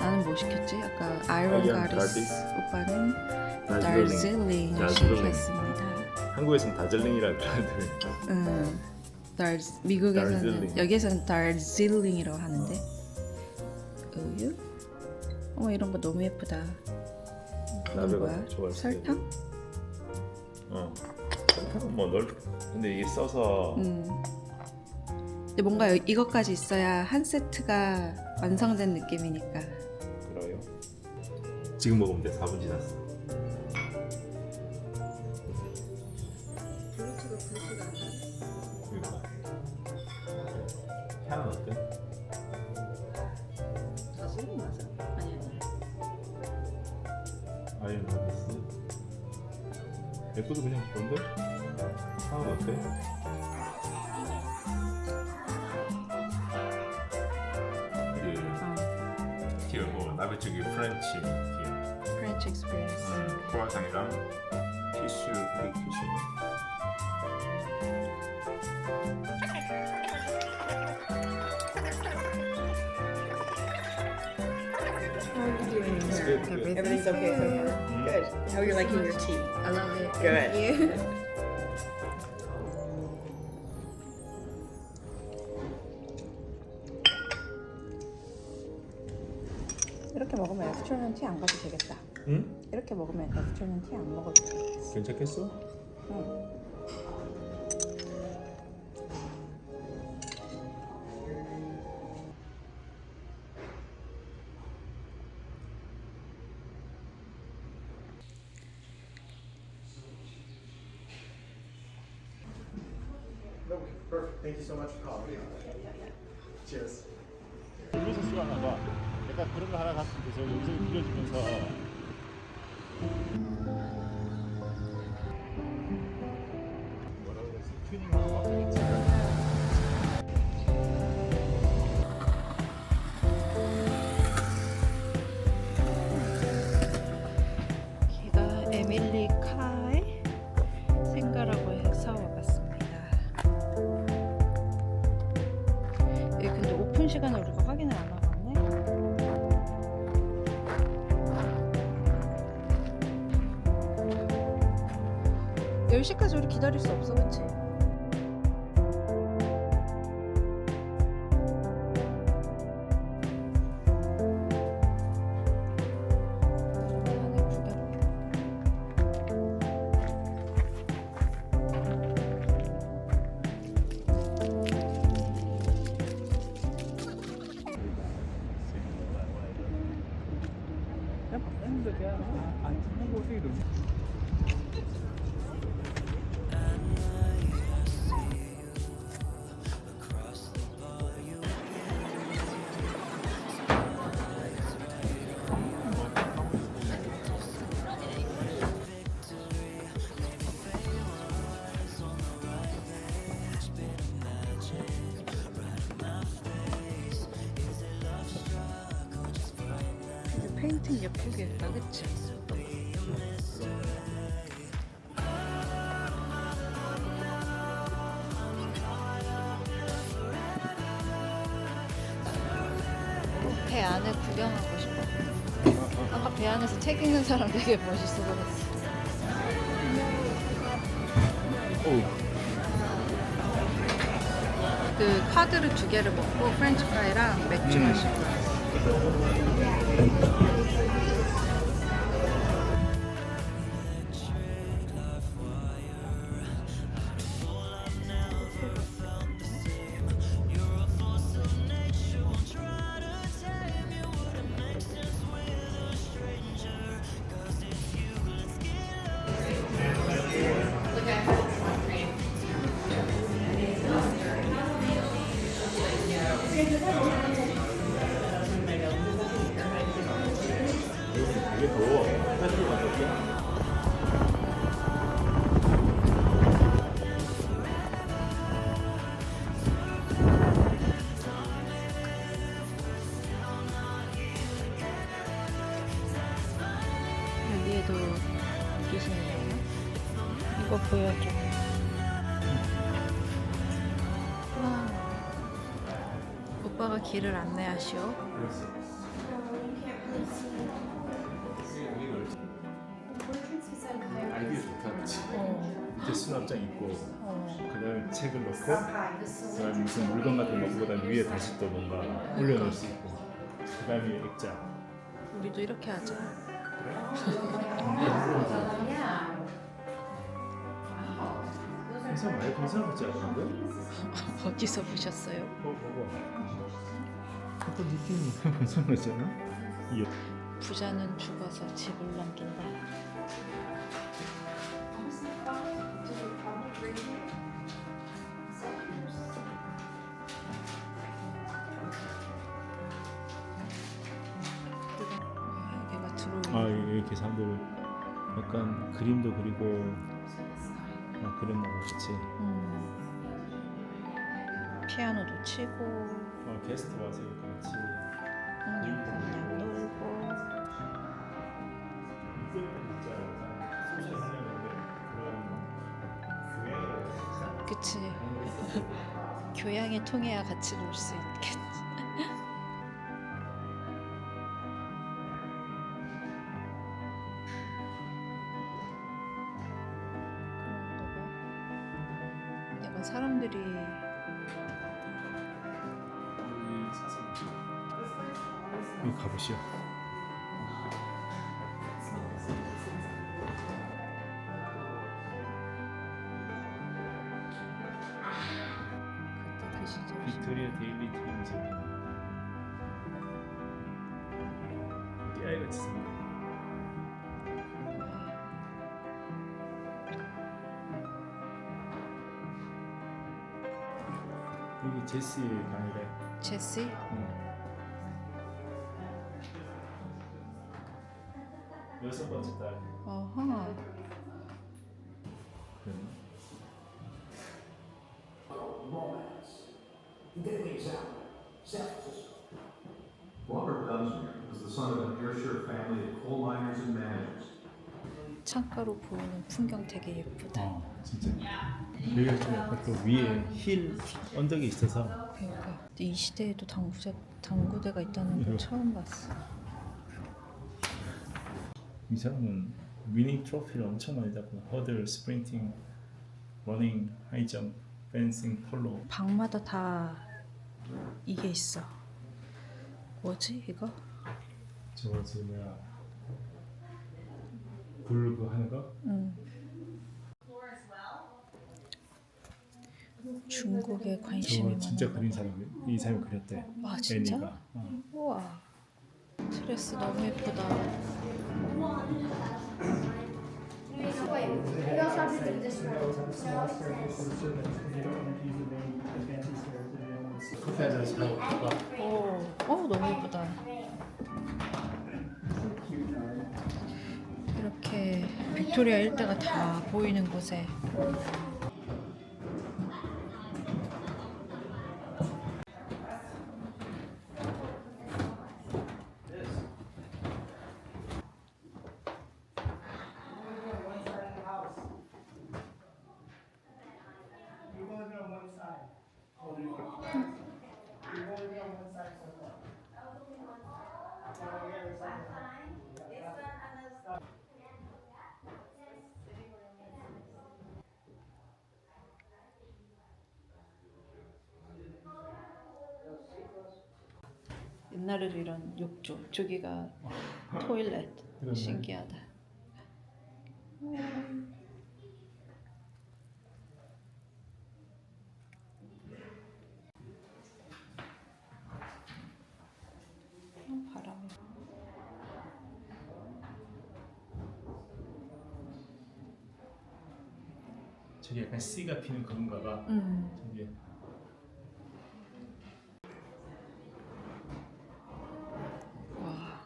나는 뭐 시켰지? 아까 아이런 아이언 가디스, 가디스. 오빠는 다즐링. 다즐링을 시켰습니다. 한국에서는 다즐링이라고 그러는데 미국에서는 다즐링. 여기에서는 다즐링이라고 하는데 우유? 이런 거 너무 예쁘다. 이건 나도 뭐야? 좋아했어. 설탕? 설탕은 뭐 넓. 근데 이게 써서 근데 뭔가 이것까지 있어야 한 세트가 완성된 느낌이니까. 그래요. 지금 먹으면 돼. 4분 지났어. 블루투가 불티가 안 나네. 그러니까. 향은 어때? 다슬링 맞아? 아니. 아이언 가디스. 예쁘도 그냥 좋은데? 향은 어때? 티어 나베 쪽이 프렌치 티어. 프렌치 익스피리언스. 크루아상이랑 티슈 티슈. Everything's okay so far. Good. How are you liking your tea? I love it. Good. Thank you. 이렇게 먹으면 애프터눈 티 안 가도 되겠다. 응? 이렇게 먹으면 애프터눈 티 안 먹어도 되겠어. 괜찮겠어? 응. Perfect. Thank you so much for calling. Cheers. 블루소스가 하나 봐. 약간 그런 거 하나 갔으면 돼서 여기서 빌려주면서 뭐라 그랬지? 튜닝하고 막 그랬지. 여기가 에밀리 카의 생가라고 해서 와봤습니다. 여기 근데 오픈 시간을 우리가 확인을 안 해봤네. 10시까지 우리 기다릴 수 없어, 그치? 안에 구경. 페인팅 예쁘게 했다, 그치? 배 안에 구경하고 싶어. 아까 배 안에서 책 읽는 사람 되게 멋있어 보였어. 그 카드를 2개를 먹고 프렌치 프라이랑 맥주 마시고. 되게 더워. 사실 맞았어? 여기에도 계시네요. 이거 보여줘. 와. 오빠가 길을 안내하시오. 그랬어. 수납장 있고 어. 그다음에 책을 넣고 그다음에 무슨 물건 같은 거 넣고 그다음 위에 다시 또 뭔가 올려놓을 수 있고 그다음에 액자. 우리도 이렇게 하자. 그래서 많이 괜찮은 것 같지 않은데? 어디서 보셨어요? 봐봐. 어떤 느낌이 괜찮은 것 같지 않아? 이 부자는 죽어서 집을 남긴다. 얘가 들어오고. 이렇게 사람들 약간 그림도 그리고 그랬나 봐, 그치? 피아노도 치고 게스트 와서 이렇게 같이 그냥 놀고. 그치. 교양이 통해야 같이 놀 수 있겠지. 그런가 봐. 약간 사람들이 여기 가보시오. 그때 그 시절 빅토리아 데일리 타임즈 깨알같이 생겼네. 여기 제시 방이래. 제시? 여섯 번째 딸. 어허. 그랬나? Robert Dunsmuir was the son of an Ayrshire family of coal miners and managers. 창가로 보이는 풍경 되게 예쁘다. 진짜. 여기가 좀 약간 또 위에 힐 언덕이 있어서 그러니까 근데 이 시대에도 당구대가 있다는 걸 처음 봤어. 이 사람은 위닝 트로피를 엄청 많이 잡고 허들, 스프린팅, 러닝, 하이점, 펜싱, 폴로. 방마다 다 이게 있어. 뭐지 이거? 저거 뭐야 불 그거 하는 거? 응. 중국에 관심이 저거 진짜 많아. 그린 사람이 이 사람이 그렸대. 아 진짜? 애니가. 우와. 드레스 너무 예쁘다. 커피 한잔 사고 가봐. 너무 예쁘다. 이렇게 빅토리아 일대가 다 보이는 곳에 옛날에도 이런 욕조, 저기가 토일렛. 그러네. 신기하다. 바람이. 저기 약간 씨가 피는 그런가 봐. 저기. 와.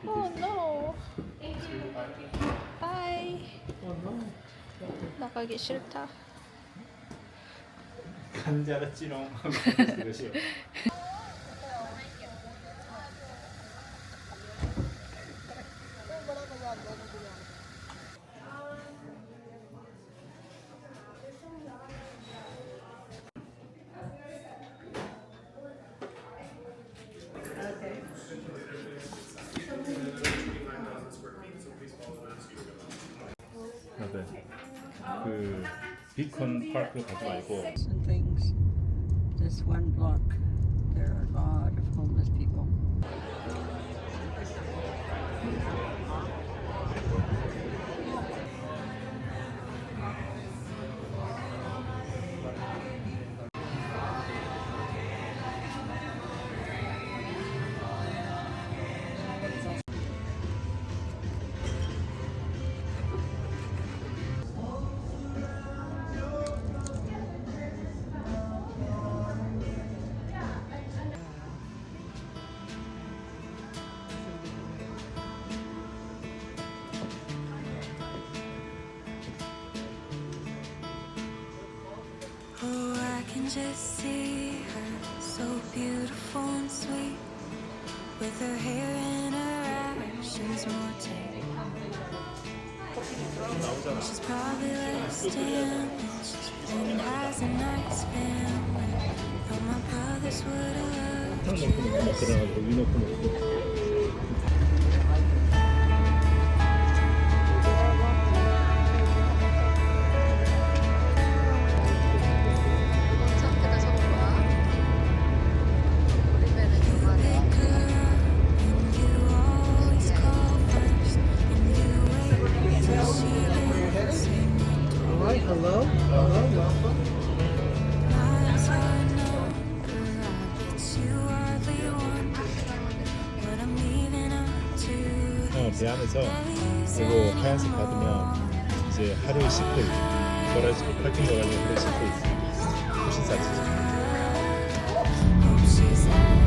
Oh no. Bye. 나가기 싫다. 간자라 찌롱. 이것이요. 네. 그 비컨 파크로 가지 말고 And things. This one block, there are a lot of homeless people. Oh, I can just see her, so beautiful and sweet, with her hair and her actions more tame. She's probably less damaged and has a nice family, but my brothers would have loved 탕 넣고 막 들어가고 위 넣고 먹고. 상태가 서로가 우리배는 그만해. and you always call first, and you wait till she leaves. All right, hello. Hello, welcome. Miles are numbered, I bet you hardly wonder what I'm leaving up to. 배 안에서 이거 하얀색 받으면 이제 하루에 10불 걸어지고 파킹 걸어지고 하루에 10불 훨씬 싸지. Hope she's happy.